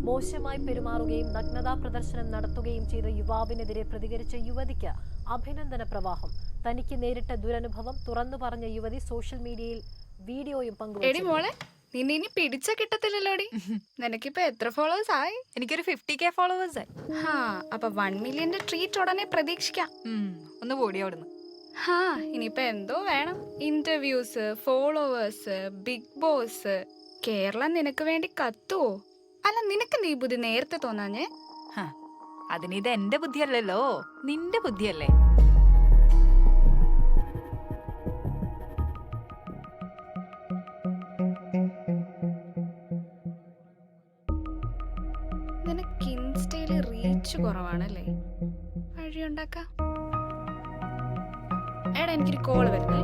മോശമായി പെരുമാറുകയും നഗ്നതാ പ്രദർശനം നടത്തുകയും ചെയ്ത യുവാവിനെതിരെ പ്രതികരിച്ച യുവതിക്ക് അഭിനന്ദന പ്രവാഹം. തനിക്ക് നേരിട്ട ദുരനുഭവം തുറന്നു പറഞ്ഞ യുവതി സോഷ്യൽ മീഡിയയിൽ വീഡിയോയും പങ്കുവച്ചു. നിന്നെ ഇനി പിടിച്ച കിട്ടത്തില്ലല്ലോടി. നിനക്കിപ്പോ എത്ര ഫോളോവേഴ്സ് ആയി? എനിക്കൊരു 50K ഫോളോവേഴ്സ് ആയി. അപ്പൊ 1 മില്യന്റെ ട്രീറ്റ് ഉടനെ പ്രതീക്ഷിക്കാം. ഒന്ന് പോടി അവിടുന്ന്. ഇനിയിപ്പോ എന്തോ വേണം? Interviews, followers, big boss. Keralam നിനക്ക് വേണ്ടി കത്തുവോ? അല്ല, നിനക്ക് നീ ബുദ്ധി നേരത്തെ തോന്നാഞ്ഞേ? അതിനിത് എന്റെ ബുദ്ധിയല്ലല്ലോ, നിന്റെ ബുദ്ധിയല്ലേ? നിനക്ക് ഇൻസ്റ്റയില് റീച്ച് കുറവാണല്ലേ? വഴിയുണ്ടാക്കാം. എടാ, എനിക്കൊരു കോള് വരുന്നേ.